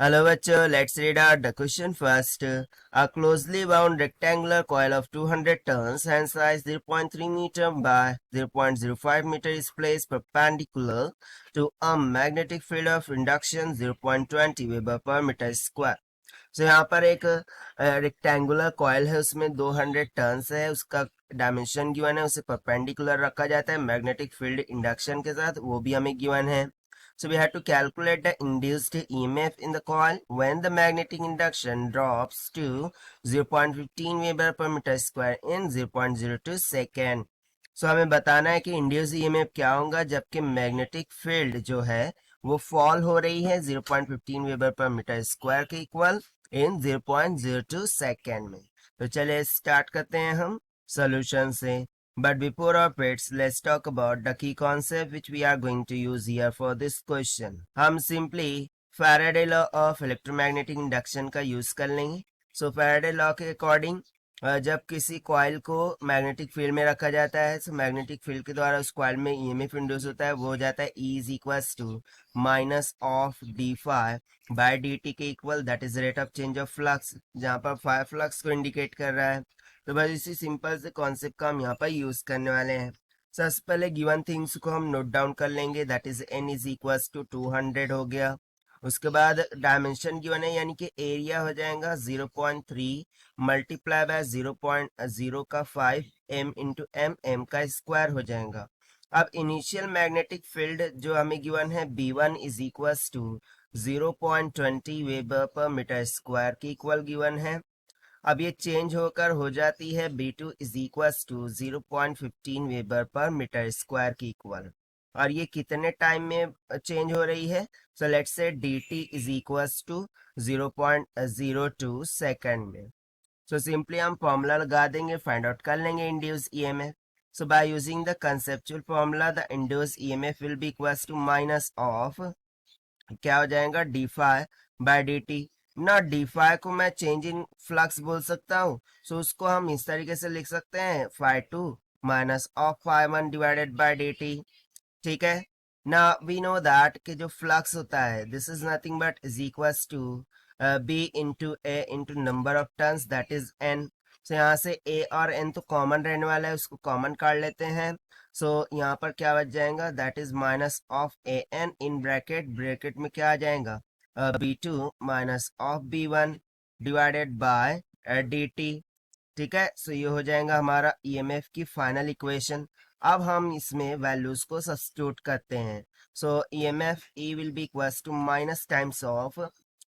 Hello bachcho, let's read out the question first. A closely wound rectangular coil of 200 turns hand size 0.3 meter by 0.05 meter is placed perpendicular to a magnetic field of induction 0.20 Weber per meter square. So यहाँ पर एक rectangular coil है, उसमें 200 turns है, उसका dimension given है, उसे perpendicular रखा जाता है मैग्नेटिक फील्ड इंडक्शन के साथ, वो भी हमें गिवन है. So we have to calculate the induced EMF in the coil when the magnetic induction drops to 0.15 Weber per meter square in 0.02 second. So हमें बताना है कि इंड्यूस EMF क्या होगा जबकि मैग्नेटिक फील्ड जो है वो फॉल हो रही है 0.15 वेबर पर मीटर स्क्वायर के इक्वल इन 0.02 सेकेंड में. तो चलिए स्टार्ट करते हैं हम सोल्यूशन से. But before our pets, let's talk about the key concept which we are going to use here for this question. हम simply Faraday law of electromagnetic induction का use कर लेंगे. So Faraday law के according जब किसी coil को magnetic field में रखा जाता है तो मैग्नेटिक फील्ड के द्वारा उस कॉइल में ईएमएफ इंड्यूस होता है, वो हो जाता है E is equals to minus of d phi by d t के equal, that is rate of change of flux, जहाँ पर फाई फ्लक्स को इंडिकेट कर रहा है. तो बस इसी सिंपल से कॉन्सेप्ट का हम यहाँ पर यूज करने वाले हैं. सबसे पहले गिवन थिंग्स को हम नोट डाउन कर लेंगे, that is n is equals to 200 हो गया. उसके बाद डायमेंशन गिवन है यानी कि एरिया हो जाएगा 0.3 multiply by 0.05 m into m, m का स्क्वायर हो जाएगा. अब इनिशियल मैग्नेटिक फील्ड जो हमें गिवन है B1 is equals to 0.20 weber per metre square की इक्वल गिवन है. अब ये चेंज होकर हो जाती है B2 is equals to 0.15 weber per metre square की इक्वल. और ये कितने टाइम में चेंज हो रही है? So let's say dt is equals to 0.02 second में. सो सिंपली हम फॉर्मूला लगा देंगे, फाइंड आउट कर लेंगे induce EMF. So by using the conceptual formula the induce EMF will be equals to minus of क्या हो जाएगा d phi by d t. ना डी फाई को मैं चेंज इन फ्लक्स बोल सकता हूँ, सो उसको हम इस तरीके से लिख सकते हैं phi two minus of phi one divided by d t. ठीक है ना, वी नो दैट कि जो फ्लक्स होता है this is nothing but is equals to B into A into number of turns that is N. So यहाँ से ए और एन तो कॉमन रहने वाला है, उसको कॉमन काट लेते हैं. सो यहाँ पर क्या बच जाएगा, that is minus of a n in bracket, bracket में क्या आ जाएगा B2 minus of B1 divided by d t. ठीक है, सो ये हो जाएगा हमारा ईएमएफ की फाइनल इक्वेशन. अब हम इसमें वैल्यूज को सब्स्टिट्यूट करते हैं. So EMF E will be equals to minus times of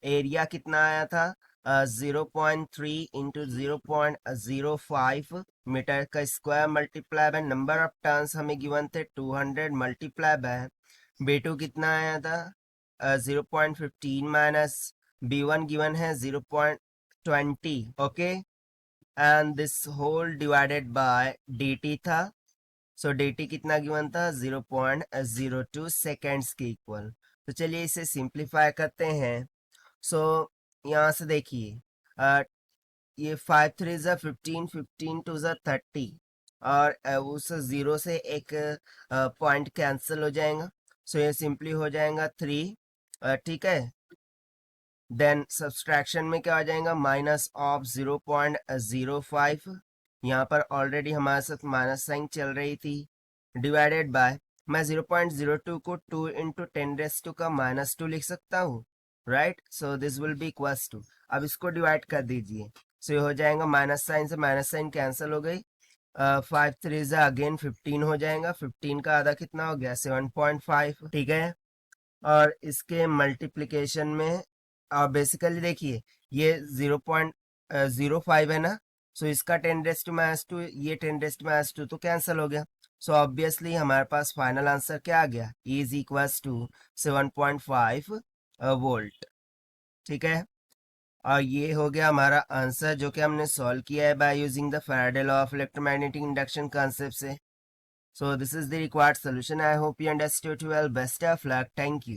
area कितना आया था 0.3 इंटू 0.05 मीटर का square multiply by number of turns हमें गिवन थे 200 मल्टीप्लाई बाय B2 कितना आया था 0.15 माइनस B1 गिवन है 0.20. Okay, and this whole divided by dt था. सो dt कितना गिवन था 0.02 सेकेंड्स के इक्वल. तो चलिए इसे सिंप्लीफाई करते हैं. सो यहाँ से देखिए ये 5 3 ज़ा 15, 15 2 ज़ा 30 और उस जीरो से एक पॉइंट कैंसिल हो जाएगा. सो ये सिंपली हो जाएगा 3. ठीक है, देन सब्सट्रैक्शन में क्या आ जाएगा माइनस ऑफ 0.05, यहाँ पर ऑलरेडी हमारे साथ माइनस साइन चल रही थी, डिवाइडेड बाय मैं 0.02 को 2 इंटू 10 का माइनस 2 लिख सकता हूँ, right. So this will be equals to, अब इसको डिवाइड कर दीजिए. सो ये हो जाएगा माइनस साइन से माइनस साइन कैंसिल हो गई. 5 3 ज़ा अगेन 15 हो जाएगा, 15 का आधा कितना हो गया 7.5. ठीक है, और इसके मल्टीप्लीकेशन में और बेसिकली देखिए ये 0.05 है ना, सो इसका 10⁻², ये 10⁻², तो कैंसिल हो गया. सो ऑब्वियसली हमारे पास फाइनल आंसर क्या आ गया, E is equals to 7.5 volt. ठीक है, और ये हो गया हमारा आंसर जो कि हमने सॉल्व किया है bye using the Faraday law of electromagnetic induction concept से. So this is the required solution. I hope you understood well. Best of luck. Thank you.